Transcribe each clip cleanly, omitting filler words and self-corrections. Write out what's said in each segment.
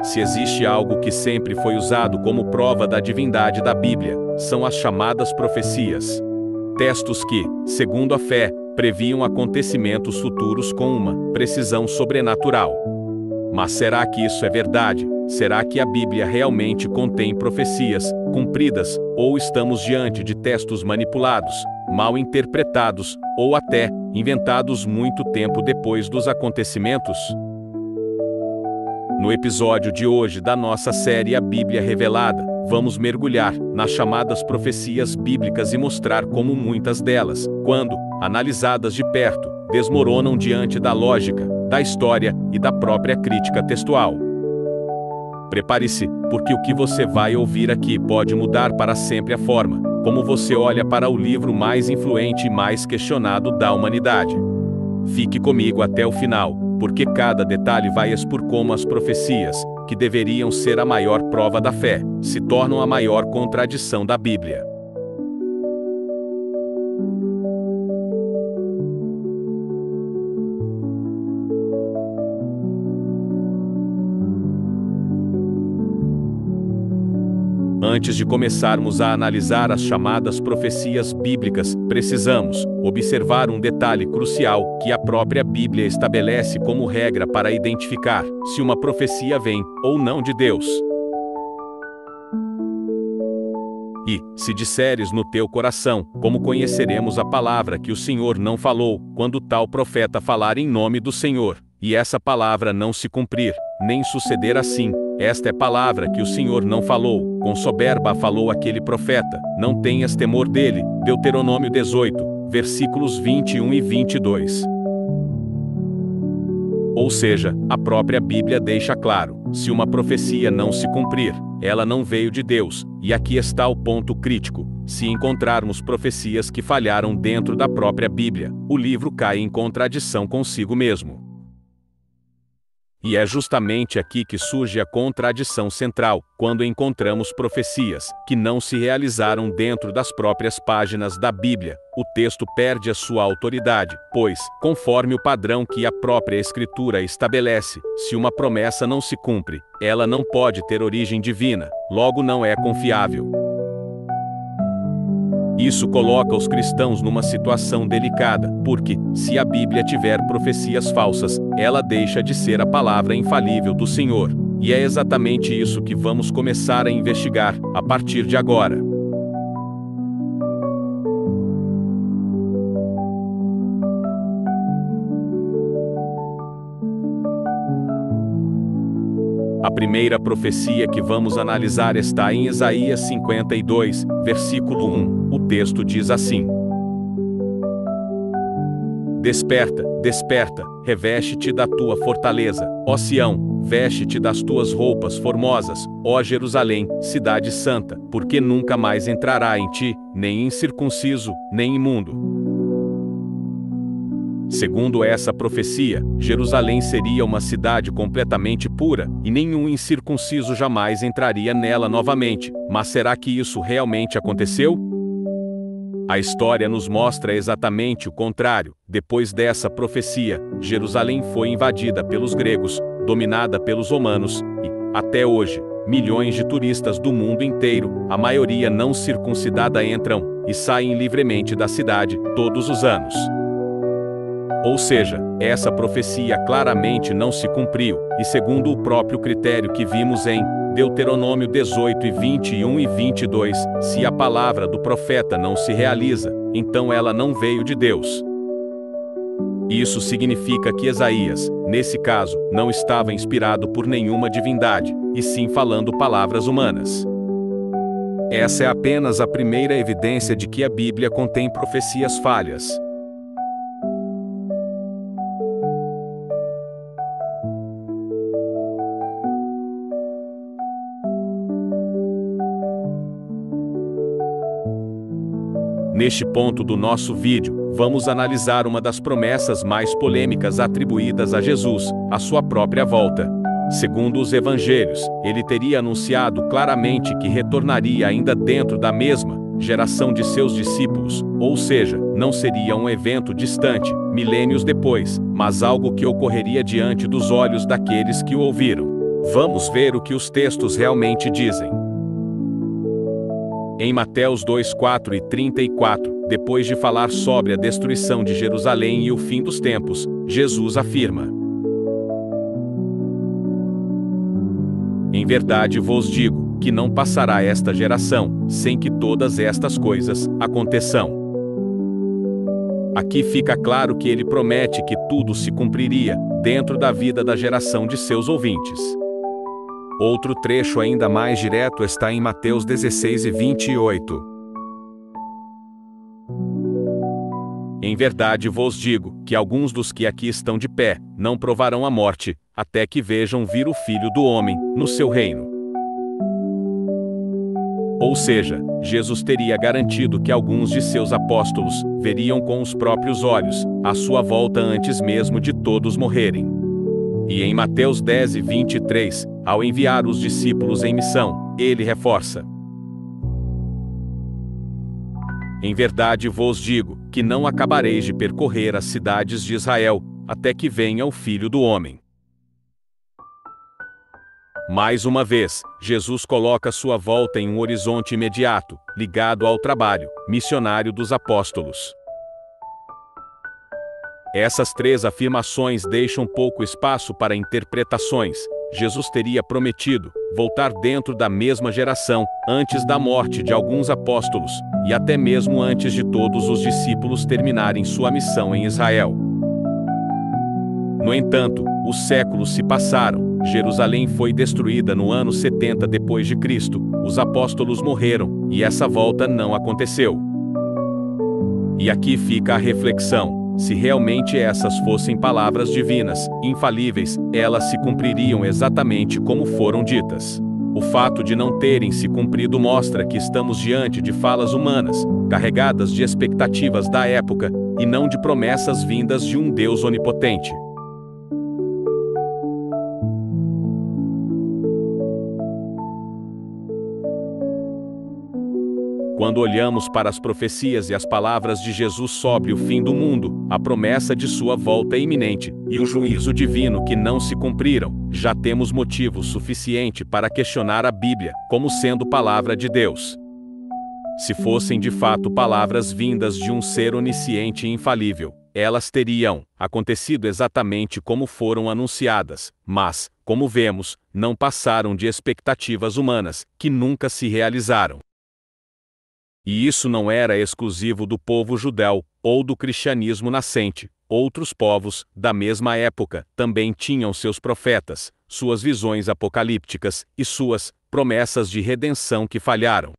Se existe algo que sempre foi usado como prova da divindade da Bíblia, são as chamadas profecias. Textos que, segundo a fé, previam acontecimentos futuros com uma precisão sobrenatural. Mas será que isso é verdade? Será que a Bíblia realmente contém profecias cumpridas, ou estamos diante de textos manipulados, mal interpretados, ou até inventados muito tempo depois dos acontecimentos? No episódio de hoje da nossa série A Bíblia Revelada, vamos mergulhar nas chamadas profecias bíblicas e mostrar como muitas delas, quando analisadas de perto, desmoronam diante da lógica, da história e da própria crítica textual. Prepare-se, porque o que você vai ouvir aqui pode mudar para sempre a forma como você olha para o livro mais influente e mais questionado da humanidade. Fique comigo até o final, porque cada detalhe vai expor como as profecias, que deveriam ser a maior prova da fé, se tornam a maior contradição da Bíblia. Antes de começarmos a analisar as chamadas profecias bíblicas, precisamos observar um detalhe crucial que a própria Bíblia estabelece como regra para identificar se uma profecia vem ou não de Deus. E, se disseres no teu coração, como conheceremos a palavra que o Senhor não falou, quando tal profeta falar em nome do Senhor, e essa palavra não se cumprir, nem suceder assim, esta é palavra que o Senhor não falou, com soberba falou aquele profeta, não tenhas temor dele. Deuteronômio 18, versículos 21 e 22. Ou seja, a própria Bíblia deixa claro, se uma profecia não se cumprir, ela não veio de Deus, e aqui está o ponto crítico. Se encontrarmos profecias que falharam dentro da própria Bíblia, o livro cai em contradição consigo mesmo. E é justamente aqui que surge a contradição central, quando encontramos profecias que não se realizaram dentro das próprias páginas da Bíblia. O texto perde a sua autoridade, pois, conforme o padrão que a própria Escritura estabelece, se uma promessa não se cumpre, ela não pode ter origem divina, logo não é confiável. Isso coloca os cristãos numa situação delicada, porque, se a Bíblia tiver profecias falsas, ela deixa de ser a palavra infalível do Senhor. E é exatamente isso que vamos começar a investigar, a partir de agora. A primeira profecia que vamos analisar está em Isaías 52, versículo 1. O texto diz assim: Desperta, desperta, reveste-te da tua fortaleza, ó Sião, veste-te das tuas roupas formosas, ó Jerusalém, cidade santa, porque nunca mais entrará em ti, nem incircunciso, nem imundo. Segundo essa profecia, Jerusalém seria uma cidade completamente pura, e nenhum incircunciso jamais entraria nela novamente. Mas será que isso realmente aconteceu? A história nos mostra exatamente o contrário. Depois dessa profecia, Jerusalém foi invadida pelos gregos, dominada pelos romanos, e, até hoje, milhões de turistas do mundo inteiro, a maioria não circuncidada, entram e saem livremente da cidade todos os anos. Ou seja, essa profecia claramente não se cumpriu, e segundo o próprio critério que vimos em Deuteronômio 18 e 21 e 22, se a palavra do profeta não se realiza, então ela não veio de Deus. Isso significa que Isaías, nesse caso, não estava inspirado por nenhuma divindade, e sim falando palavras humanas. Essa é apenas a primeira evidência de que a Bíblia contém profecias falhas. Neste ponto do nosso vídeo, vamos analisar uma das promessas mais polêmicas atribuídas a Jesus, a sua própria volta. Segundo os evangelhos, ele teria anunciado claramente que retornaria ainda dentro da mesma geração de seus discípulos, ou seja, não seria um evento distante, milênios depois, mas algo que ocorreria diante dos olhos daqueles que o ouviram. Vamos ver o que os textos realmente dizem. Em Mateus 2:4 e 34, depois de falar sobre a destruição de Jerusalém e o fim dos tempos, Jesus afirma: Em verdade vos digo, que não passará esta geração, sem que todas estas coisas aconteçam. Aqui fica claro que ele promete que tudo se cumpriria, dentro da vida da geração de seus ouvintes. Outro trecho ainda mais direto está em Mateus 16 e 28. Em verdade vos digo, que alguns dos que aqui estão de pé, não provarão a morte, até que vejam vir o Filho do Homem, no seu reino. Ou seja, Jesus teria garantido que alguns de seus apóstolos veriam com os próprios olhos a sua volta antes mesmo de todos morrerem. E em Mateus 10 e 23, ao enviar os discípulos em missão, ele reforça: Em verdade vos digo, que não acabareis de percorrer as cidades de Israel, até que venha o Filho do Homem. Mais uma vez, Jesus coloca sua volta em um horizonte imediato, ligado ao trabalho missionário dos apóstolos. Essas três afirmações deixam pouco espaço para interpretações. Jesus teria prometido voltar dentro da mesma geração, antes da morte de alguns apóstolos, e até mesmo antes de todos os discípulos terminarem sua missão em Israel. No entanto, os séculos se passaram, Jerusalém foi destruída no ano 70 depois de Cristo, os apóstolos morreram, e essa volta não aconteceu. E aqui fica a reflexão. Se realmente essas fossem palavras divinas, infalíveis, elas se cumpririam exatamente como foram ditas. O fato de não terem se cumprido mostra que estamos diante de falas humanas, carregadas de expectativas da época, e não de promessas vindas de um Deus onipotente. Quando olhamos para as profecias e as palavras de Jesus sobre o fim do mundo, a promessa de sua volta iminente, e o juízo divino que não se cumpriram, já temos motivo suficiente para questionar a Bíblia como sendo palavra de Deus. Se fossem de fato palavras vindas de um ser onisciente e infalível, elas teriam acontecido exatamente como foram anunciadas, mas, como vemos, não passaram de expectativas humanas, que nunca se realizaram. E isso não era exclusivo do povo judeu, ou do cristianismo nascente. Outros povos, da mesma época, também tinham seus profetas, suas visões apocalípticas, e suas promessas de redenção que falharam.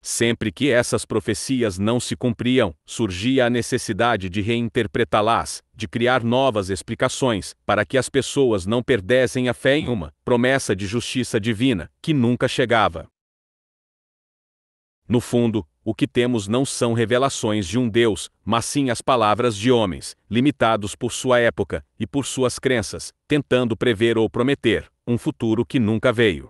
Sempre que essas profecias não se cumpriam, surgia a necessidade de reinterpretá-las, de criar novas explicações, para que as pessoas não perdessem a fé em uma promessa de justiça divina, que nunca chegava. No fundo, o que temos não são revelações de um Deus, mas sim as palavras de homens, limitados por sua época e por suas crenças, tentando prever ou prometer um futuro que nunca veio.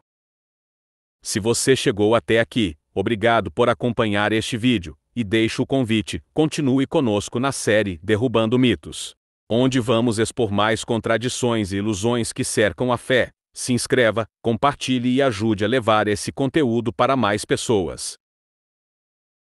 Se você chegou até aqui, obrigado por acompanhar este vídeo, e deixo o convite, continue conosco na série Derrubando Mitos, onde vamos expor mais contradições e ilusões que cercam a fé. Se inscreva, compartilhe e ajude a levar esse conteúdo para mais pessoas.